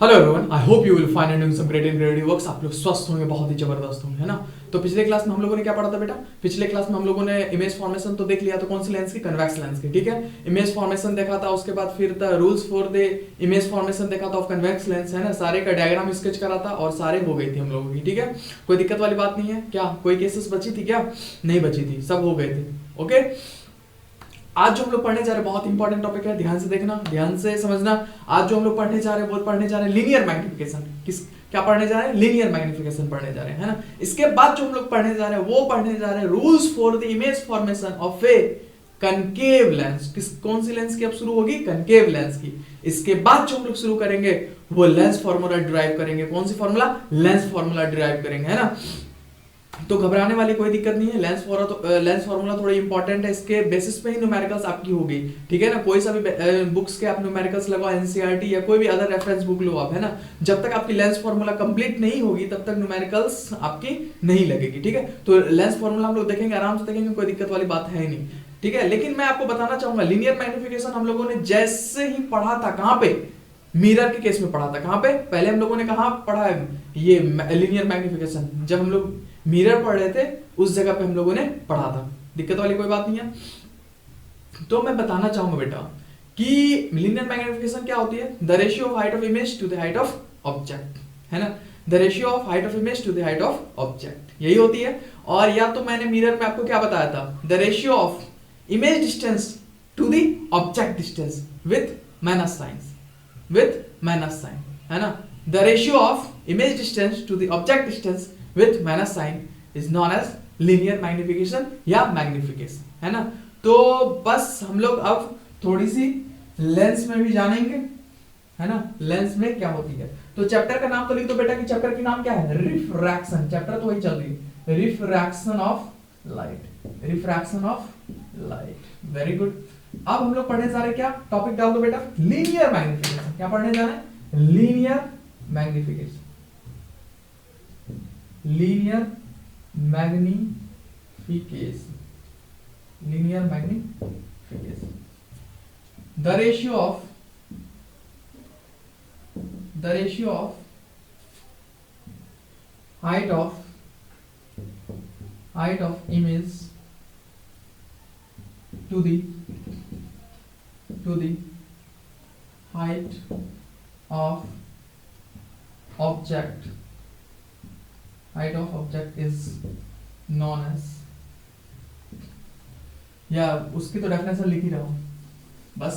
Hello everyone, I hope you will find and doing some great in creative works. आप लोग स्वस्थ होंगे, बहुत ही जबरदस्त होंगे, है ना। तो पिछले क्लास में हम लोगों ने क्या पढ़ा था बेटा? पिछले क्लास में हम लोगों ने इमेज फॉर्मेशन तो देख लिया, तो कौन सी लेंस की? कन्वेक्स लेंस की, ठीक है। इमेज फॉर्मेशन देखा था, उसके बाद फिर the rules for the image formation देखा था ऑफ कन्वेक्स लेंस, है ना। सारे का डायग्राम स्केच करा था और सारे हो गई थी हम लोगों की, ठीक है। कोई दिक्कत वाली बात नहीं है क्या? कोई केसेस बची थी क्या? नहीं बची थी, सब हो गए थे। ओके, आज जो हम लोग पढ़ने जा रहे हैं बहुत इंपॉर्टेंट टॉपिक है, ध्यान से देखना, ध्यान से समझना। आज जो हम लोग पढ़ने जा रहे हैं वो पढ़ने जा रहे हैं लीनियर मैग्निफिकेशन। किस क्या पढ़ने जा रहे हैं? लीनियर मैग्निफिकेशन पढ़ने जा रहे हैं, है ना। इसके बाद जो हम लोग पढ़ने जा रहे हैं वो पढ़ने जा रहे हैं rules for the image formation of A concave lens. किस कौन सी लेंस की अब शुरू होगी? कनकेव लेंस की। इसके बाद जो हम लोग शुरू करेंगे वो लेंस फॉर्मूला डिराइव करेंगे। कौन सी फॉर्मूला? लेंस फॉर्मूला डिराइव करेंगे, है ना। तो घबराने वाली कोई दिक्कत नहीं है। लेंस फॉर्मूला थोड़ा इंपॉर्टेंट है, इसके बेसिस पे ही न्यूमेरिकल्स आपकी होगी, ठीक है ना। कोई सा भी बुक्स के आप न्यूमेरिकल्स लगाओ, एनसीईआरटी या कोई भी अदर रेफरेंस बुक लो आप, है ना। जब तक आपकी लेंस फॉर्मूला कंप्लीट नहीं होगी तब तक न्यूमेरिकल्स आपकी नहीं लगेगी, ठीक है। तो लेंस फॉर्मूला हम लोग देखेंगे, आराम से देखेंगे, कोई दिक्कत वाली बात है नहीं, ठीक है। लेकिन मैं आपको बताना चाहूंगा लीनियर मैग्निफिकेशन हम लोगों ने जैसे ही पढ़ा था, कहां पे? मिरर के केस में पढ़ा था। कहां पे पहले हम लोगों ने कहा पढ़ा है ये लीनियर मैग्निफिकेशन? जब हम लोग मिरर पढ़ रहे थे उस जगह पे हम लोगों ने पढ़ा था। दिक्कत वाली कोई बात नहीं है। तो मैं बताना चाहूंगा बेटा कि लीनियर मैग्निफिकेशन क्या होती है? The ratio of height of image to the height of object, है ना। The ratio of height of image to the height of object, यही होती है। और या तो मैंने मिरर में आपको क्या बताया था? The ratio of image distance to the object distance with minus science, with minus sign, है ना। The ratio of image distance to the object distance with minus sign is known as linear magnification या magnification, है ना। तो बस हम लोग अब थोड़ी सी लेंस में भी जानेंगे, है ना। लेंस में क्या होती है, तो चैप्टर का नाम तो लिख दो बेटा कि चैप्टर की नाम क्या है? रिफ्रैक्शन। चैप्टर तो वही चल रही है, refraction of light, refraction of light. Very good. अब हम लोग पढ़ने जा रहे हैं, क्या टॉपिक डाल दो बेटा? Linear magnification. क्या पढ़ने जा रहे हैं? Linear magnification, linear magnification, linear magnification. The ratio of height of image to the height of object, is known as, या उसकी तो डेफिनेशन लिख ही रहा हूं, बस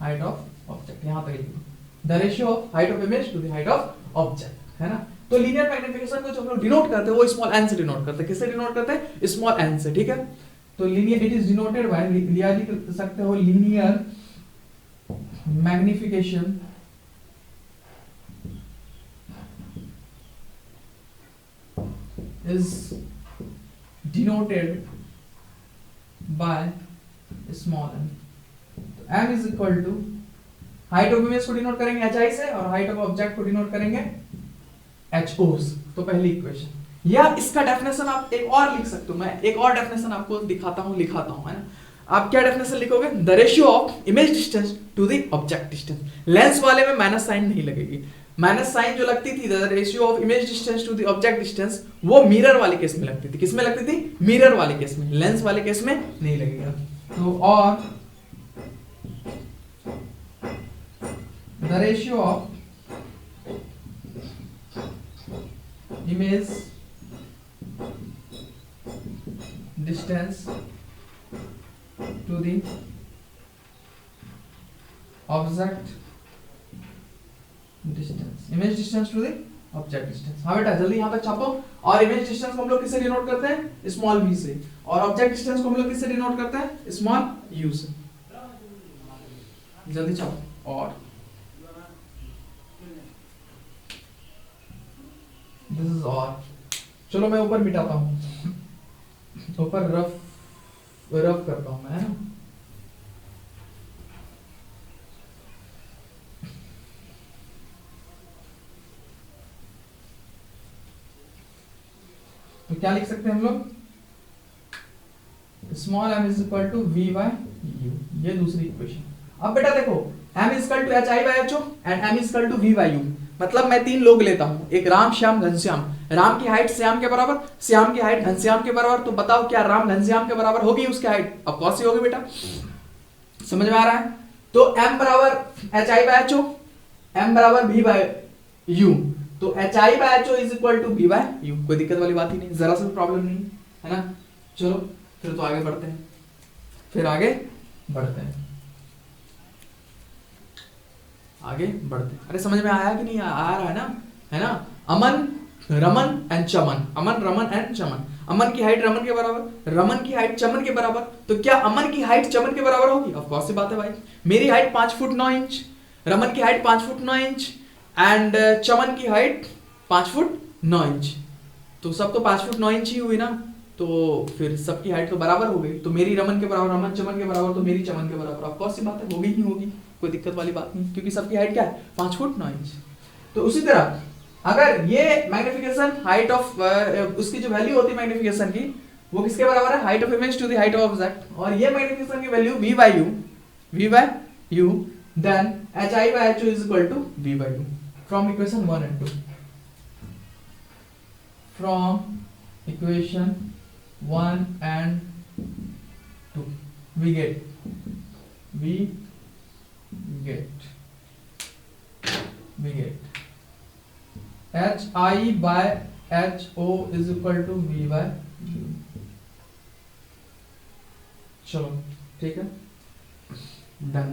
हाइट ऑफ ऑब्जेक्ट यहां तक लिख दो। The ratio of height of image to the height of object, है ना। तो लीनियर मैग्निफिकेशन को जो हम लोग डिनोट करते हैं वो स्मॉल एन से डिनोट करते हैं। किससे डिनोट करते हैं? स्मॉल एन से, ठीक है। तो linear it is denoted bye, लिया लिख सकते हो, linear magnification is denoted by small m। तो m is equal to height of image को डिनोट करेंगे hi से और हाइट ऑफ ऑब्जेक्ट को डिनोट करेंगे ho। तो पहली इक्वेशन, या इसका डेफिनेशन आप एक और लिख सकते हो। मैं एक और डेफिनेशन आपको दिखाता हूं, है ना। आप क्या डेफिनेशन लिखोगे? The ratio of image distance to the object distance. Lens वाले में माइनस साइन नहीं लगेगी। माइनस साइन जो लगती थी, the ratio of image distance to the object distance, वो मिरर वाले केस में लगती थी। किस में लगती थी? मिरर वाले केस में। लेंस वाले केस में नहीं लगेगा। तो और the ratio of image distance to the object distance, image distance to the object distance. हाँ बेटा जल्दी यहाँ तक छापो। और इमेज डिस्टेंस को हम लोग किससे डिनोट करते हैं? स्मॉल v से। और ऑब्जेक्ट डिस्टेंस को हम लोग किससे डिनोट करते हैं? स्मॉल u से। जल्दी छापो। और दिस इज और, चलो मैं ऊपर मिटाता हूं, ऊपर रफ करता हूं मैं, है ना। तो क्या लिख सकते हैं हम लोग? Small m is equal to v by u, ये दूसरी इक्वेशन। अब बेटा देखो m is equal to H I by H O and m is equal to v by U. मतलब मैं 3 लोग लेता हूं, एक राम श्याम घनश्याम। राम की हाइट श्याम के बराबर, श्याम की हाइट घनश्याम के बराबर। तो बताओ क्या राम घनश्याम के बराबर होगी उसकी हाइट? ऑफ कोर्स ही होगी बेटा, समझ में आ रहा है? तो m बराबर H I by H O, m बराबर v बाई यू। तो H I by H O is equal to v by U. कोई दिक्कत वाली बात ही नहीं, जरा सा भी प्रॉब्लम नहीं है ना। चलो फिर तो आगे बढ़ते हैं, आगे बढ़ते हैं। अरे समझ में आया कि नहीं आ रहा है ना? है ना? Aman Raman and Chaman, Aman Raman and Chaman. अमन की हाइट रमन के बराबर, रमन की हाइट चमन के बराबर। तो क्या अमन की हाइट चमन के बराबर होगी? ऑफ कोर्स सी बात है भाई। मेरी हाइट 5 फुट 9 इंच, रमन की हाइट 5 फुट 9 इंच एंड चमन की हाइट 5 फुट 9 इंच। तो सब तो 5 फुट 9 इंच ही हुई ना, तो फिर सबकी हाइट तो बराबर हो गई। तो मेरी रमन के बराबर, रमन चमन के बराबर, तो मेरी चमन के बराबर। ऑफ कोर्स सी बात है, होगी ही होगी, कोई दिक्कत वाली बात नहीं, क्योंकि सबकी हाइट क्या है? 5 फुट 9 इंच। तो उसी तरह अगर ये मैग्निफिकेशन हाइट ऑफ उसकी जो वैल्यू होती है मैग्निफिकेशन की, वो किसके बराबर है? Height of image to the height of object. और ये मैग्निफिकेशन की value v by u, then hi by ho is equal to v by u from equation 1 and 2। from equation 1 and 2 we get hi by ho is equal to v by u। चलो ठीक है, done.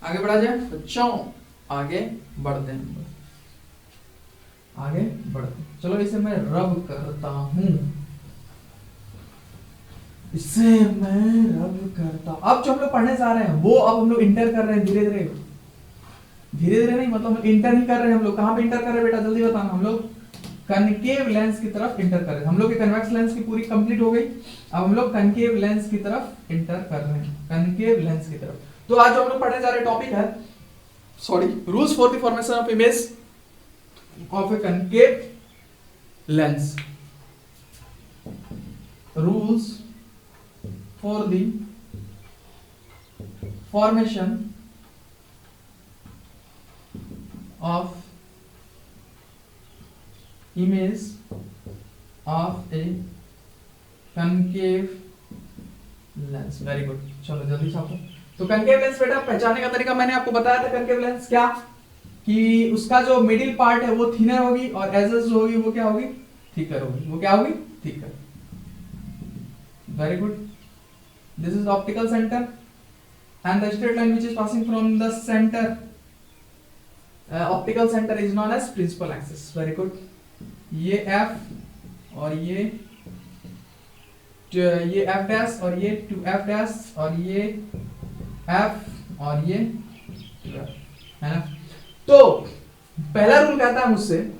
आगे बढ़ा जाए बच्चों, आगे बढ़ते हैं, चलो इसे मैं रब करता हूं, अब जो हम लोग पढ़ने जा रहे हैं वो अब हम लोग इंटर कर रहे हैं धीरे धीरे नहीं, मतलब इंटर ही कर रहे हैं हम लोग। कहां पे इंटर कर रहे हैं बेटा, जल्दी बताना। हम लोग कनकेव लेंस की तरफ इंटर कर रहे हैं। हम लोग की कन्वेक्स लेंस की पूरी कंप्लीट हो गई, अब हम लोग कनकेव लेंस की तरफ इंटर कर रहे हैं, कनकेव लेंस की तरफ। तो आज जो हम लोग पढ़ने जा रहे टॉपिक है, rules for the formation of image of A concave lens. Rules for the formation of image of a concave lens। Very good, चलो जल्दी छापो। तो कनकेव लेंस बेटा पहचानने का तरीका मैंने आपको बताया था। कनकेव लेंस क्या, कि उसका जो मिडिल पार्ट है वो थिनर होगी और एजेस जो होगी वो क्या होगी? थिकर होगी। वो क्या होगी? Thicker. Very good. This is optical centre and the straight line which is passing from the centre optical centre is known as principal axis. Very good. ये F और ये F डैश और ये 2F डैश और ये F और ये 2F, है ना? तो पहला रूल कहता है मुझसे,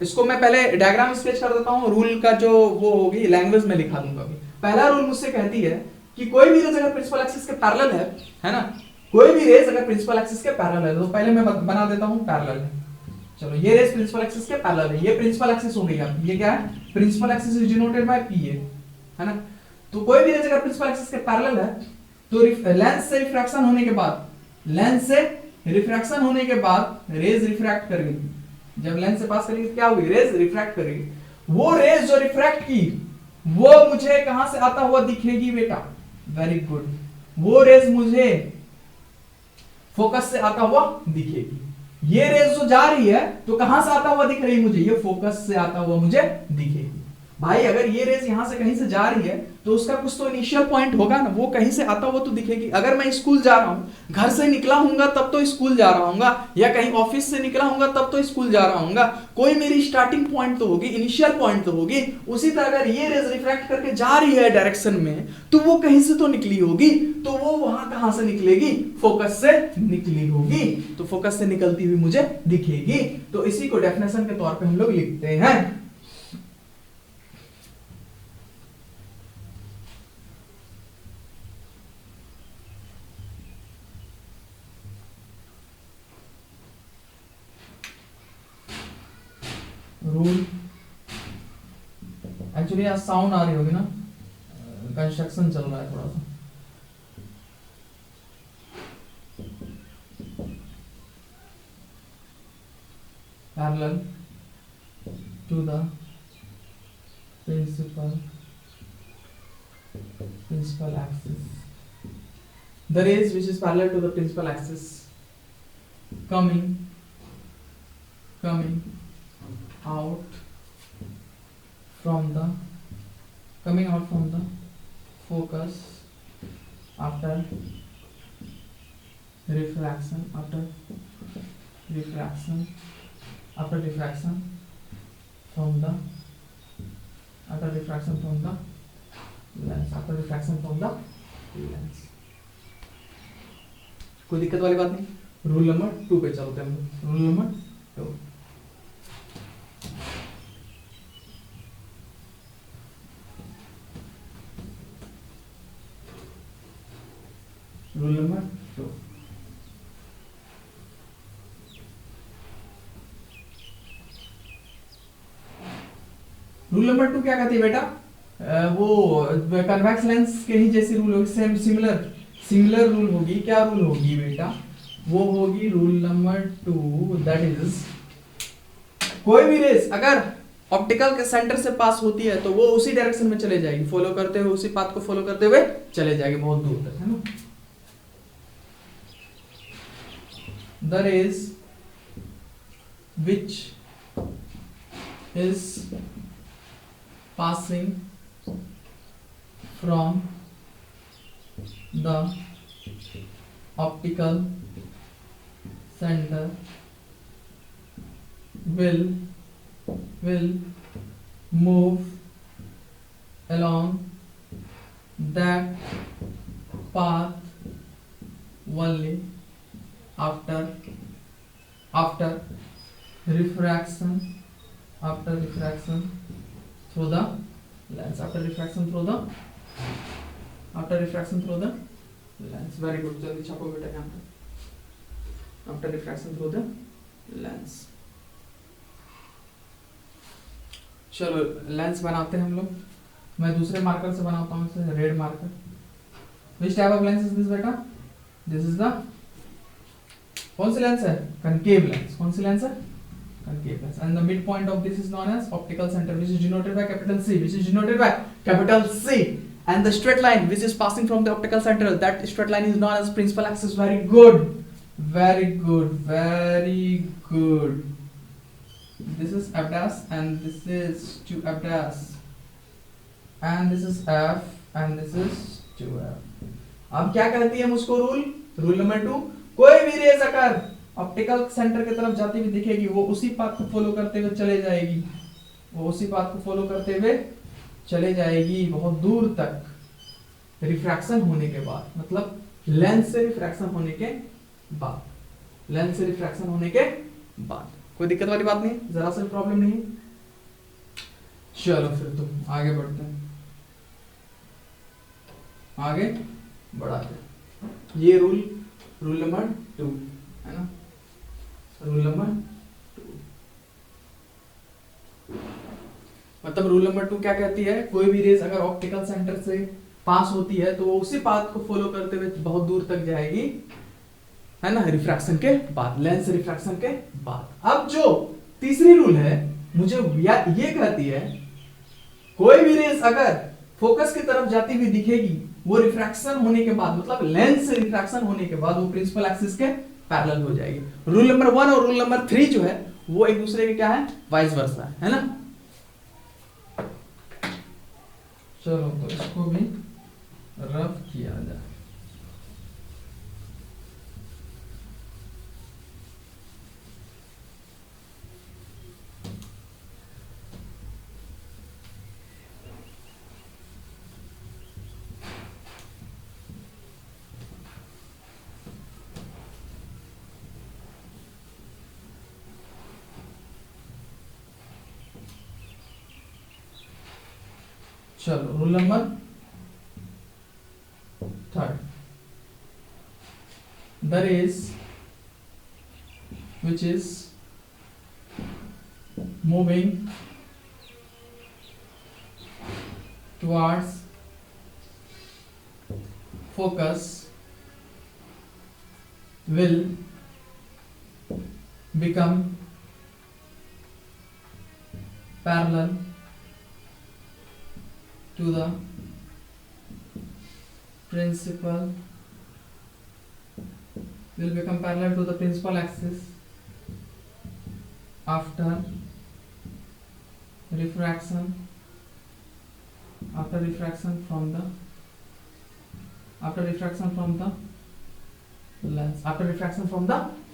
इसको मैं पहले डायग्राम स्केच कर देता हूं, रूल का जो वो होगी लैंग्वेज में लिखा दूंगा अभी। पहला रूल मुझसे कहती है कि कोई भी रेज अगर प्रिंसिपल एक्सिस के पैरेलल है ना, कोई भी रेज अगर प्रिंसिपल एक्सिस के पैरेलल है, तो पहले मैं बना देता हूं पैरेलल है। चलो ये रेज प्रिंसिपल एक्सिस के पैरेलल है, ये प्रिंसिपल एक्सिस हो गई आपकी। ये क्या है? Principal axis is denoted by PA, है ना? तो कोई भी रेज अगर प्रिंसिपल एक्सिस के पैरेलल है, तो लेंस से रिफ्रैक्शन होने के बाद रेज रिफ्रैक्ट करेगी। जब लेंस से पास करेगी क्या होगी? रेज रिफ्रैक्ट करेगी। वो रेज जो रिफ्रैक्ट की वो मुझे कहां से आता हुआ दिखेगी बेटा? Very good. वो रेज मुझे फोकस से आता हुआ दिखेगी। ये रेज जो जा रही है तो कहां से आता हुआ दिख रही है मुझे? ये फोकस से आता हुआ मुझे दिखेगी। भाई अगर ये रेज यहां से कहीं से जा रही है तो उसका कुछ तो इनिशियल पॉइंट होगा ना, वो कहीं से आता हुआ तो दिखेगी। अगर मैं स्कूल जा रहा हूं, घर से निकला हूंगा तब तो स्कूल जा रहा हूंगा, या कहीं ऑफिस से निकला हूंगा तब तो स्कूल जा रहा हूंगा, कोई मेरी स्टार्टिंग पॉइंट तो होगी, इनिशियल पॉइंट तो होगी। उसी तरह अगर ये रेज रिफ्रैक्ट करके जा रही है डायरेक्शन में, तो वो कहीं से तो निकली होगी, तो वो वहां कहां से निकलेगी? फोकस से निकली होगी, तो फोकस से निकलती हुई मुझे दिखेगी। तो इसी को डेफिनेशन के तौर पे हम लोग लिखते हैं। रूल, एक्चुअली यहाँ साउंड आ रही होगी ना, कंस्ट्रक्शन चल रहा है थोड़ा सा। Parallel to the principal axis, the rays which is parallel to the principal axis coming out from the focus after refraction from the lens। कोई दिक्कत वाली बात नहीं। रूल नंबर 2 पे चलते हैं हम। Rule number 2, rule number 2, rule number 2 क्या कहती है बेटा? वो कन्वेक्स लेंस के ही जैसी रूल होगी, सेम सिमिलर रूल होगी। क्या रूल होगी बेटा? वो होगी रूल नंबर 2, दैट इज कोई भी रेस अगर ऑप्टिकल के सेंटर से पास होती है तो वो उसी डायरेक्शन में चले जाएगी, फॉलो करते हुए, उसी पाथ को फॉलो करते हुए चले जाएगी बहुत दूर तक, है ना। The rays which is passing from the optical center will move along that path only after refraction through the lens, after refraction through the lens। very good, जल्दी छापो बेटा यहाँ पे। after refraction through the lens। चलो lens बनाते हैं हम लोग। मैं दूसरे मार्कर से बनाता हूँ, इसे red marker. which type of lens is this बेटा? this is the कौन सी लेंस है? concave lens। कौन सी लेंस है? concave lens। and the midpoint of this is known as optical center, which is denoted by capital C, and the straight line which is passing from the optical center, that straight line is known as principal axis। very good, this is f dash and this is 2f dash and this is f and this is 2f। अब क्या कहती है मुझको rule number 2, कोई भी raise अगर optical centre की तरफ जाती हुई दिखेगी वो उसी पाथ को फॉलो करते हुए चले जाएगी, बहुत दूर तक रिफ्रैक्शन होने के बाद, मतलब लेंस से रिफ्रैक्शन होने के बाद। कोई दिक्कत वाली बात नहीं, जरा सा प्रॉब्लम नहीं। चलो फिर तो आगे बढ़ते हैं, आगे बढ़ाते हैं। ये रूल नंबर 2 है ना, रूल नंबर 2। मतलब रूल नंबर 2 क्या कहती है? कोई भी रेस अगर ऑप्टिकल सेंटर से पास होती है तो वो उसी पाथ को फॉलो करते हुए बहुत दूर तक जाएगी, है ना, रिफ्रैक्शन के बाद, लेंस से रिफ्रैक्शन के बाद। अब जो तीसरी रूल है मुझे ये कहती है कोई भी रेस अगर फोकस की तरफ जाती हुई दिखेगी वो रिफ्रैक्शन होने के बाद, मतलब लेंस से रिफ्रैक्शन होने के बाद वो प्रिंसिपल एक्सिस के पैरेलल हो जाएगी। रूल नंबर 1 और रूल नंबर 3 जो है वो एक दूसरे के क्या है? वाइस वर्सा है ना। चलो तो इसको भी रफ किया जाए। चलो rule number 3, the rays which is moving towards focus will become parallel to the principal axis after refraction from the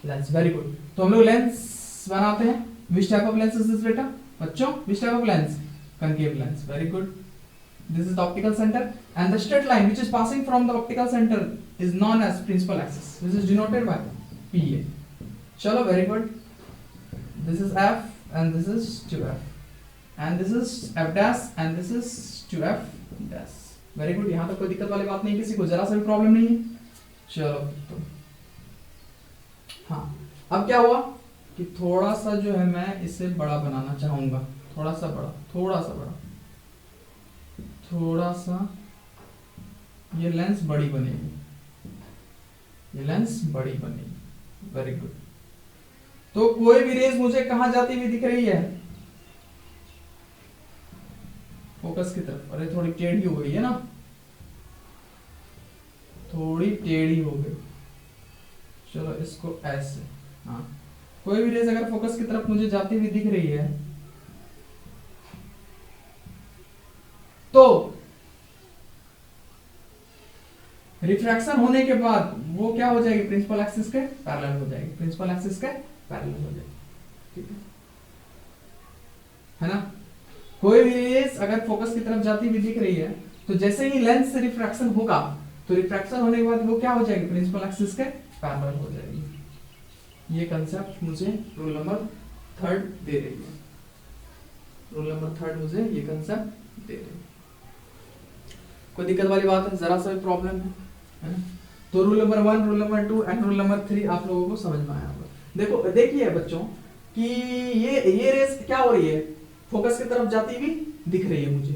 lens. Very good. तो हम लोग लेंस बनाते हैं. Which type of lens is this बेटा बच्चों? Which type of lens? concave lens. Very good. This is the optical center, and the straight line which is passing from the optical center is known as principal axis. This is denoted by PA. Chalo, very good. This is F and this is 2F, and this is F dash and this is 2F dash. Very good. यहाँ तक कोई दिक्कत वाली बात नहीं, किसी को जरा सा भी प्रॉब्लम नहीं है. चलो तो हाँ, अब क्या हुआ कि थोड़ा सा जो है मैं इसे बड़ा बनाना चाहूंगा. थोड़ा सा ये लेंस बड़ी बनेगी. Very good. तो कोई भी रेज मुझे कहां जाती हुई दिख रही है? फोकस की तरफ. अरे थोड़ी टेढ़ी हो गई है ना, थोड़ी टेढ़ी हो गई. चलो इसको ऐसे. हाँ, कोई भी रेज अगर फोकस की तरफ मुझे जाती हुई दिख रही है तो रिफ्रैक्शन होने के बाद वो क्या हो जाएगी? प्रिंसिपल एक्सिस के पैरेलल हो जाएगी. ठीक है ना? कोई भी रेज अगर फोकस की तरफ जाती हुई दिख रही है तो जैसे ही लेंस से रिफ्रैक्शन होगा तो रिफ्रैक्शन होने के बाद वो क्या हो जाएगी? प्रिंसिपल एक्सिस के पैरेलल हो जाएगी. ये कंसेप्ट मुझे रूल नंबर 3 दे रही है. मुझे ये कंसेप्ट दे रही है. कोई दिक्कत वाली बात है? जरा सा भी प्रॉब्लम है? तो rule number 1, rule number 2 and rule number 3 आप लोगों को समझ में आया होगा. देखिए बच्चों कि ये रेस क्या हो रही है? फोकस की तरफ जाती हुई दिख रही है मुझे.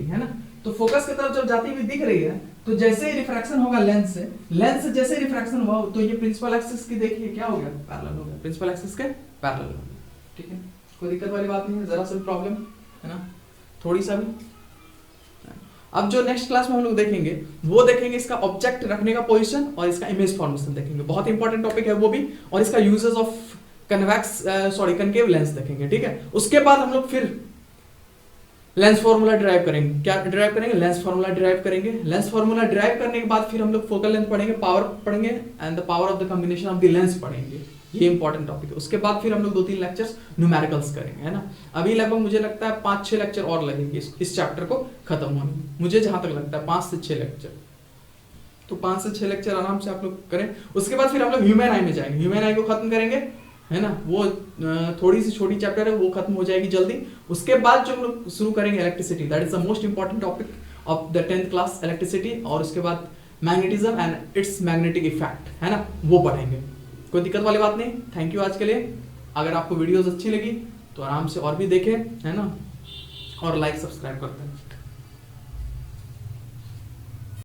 है ना? तो फोकस की तरफ जब जाती हुई दिख रही है तो जैसे ही रिफ्रैक्शन होगा लेंस से जैसे रिफ्रैक्शन हुआ तो ये प्रिंसिपल एक्सिस की देखिए क्या हो गया? पैरेलल हो गया. प्रिंसिपल एक्सिस के पैरेलल हो गया. ठीक है, कोई दिक्कत वाली बात नहीं है. जरा सा भी प्रॉब्लम है ना, थोड़ी सा भी. अब जो नेक्स्ट क्लास में हम लोग देखेंगे वो देखेंगे इसका ऑब्जेक्ट रखने का पोजीशन और इसका इमेज फॉर्मेशन देखेंगे. बहुत इंपॉर्टेंट टॉपिक है वो भी. और इसका यूजेस ऑफ कनकेव लेंस देखेंगे. ठीक है, उसके बाद हम लोग फिर लेंस फॉर्मूला डिराइव करेंगे. क्या डिराइव करेंगे? लेंस फॉर्मूला डिराइव करेंगे. लेंस फॉर्मूला डिराइव करने के बाद फिर हम लोग फोकल लेंथ पढ़ेंगे, पावर पढ़ेंगे and the power of the combination of the lens पढ़ेंगे. ये इंपॉर्टेंट टॉपिक है. उसके बाद फिर हम लोग 2-3 लेक्चर्स न्यूमेरिकल्स करेंगे. है ना? अभी लगभग मुझे लगता है 5-6 लेक्चर और लगेंगे इस चैप्टर को खत्म होने में. मुझे जहां तक लगता है 5 से 6 लेक्चर. तो 5 से 6 लेक्चर आराम से आप लोग करें. उसके बाद फिर हम लोग ह्यूमन आई में जाएंगे. ह्यूमन आई को खत्म करेंगे. है ना? वो थोड़ी सी छोटी चैप्टर है, वो खत्म हो जाएगी जल्दी. उसके बाद जो हम लोग शुरू करेंगे electricity, that is the most important topic of the 10th class, electricity. और उसके बाद magnetism and it's magnetic effect, है ना, वो पढ़ेंगे. कोई दिक्कत वाली बात नहीं. थैंक यू आज के लिए. अगर आपको वीडियोस अच्छी लगी तो आराम से और भी देखें, है ना, और लाइक सब्सक्राइब करते हैं.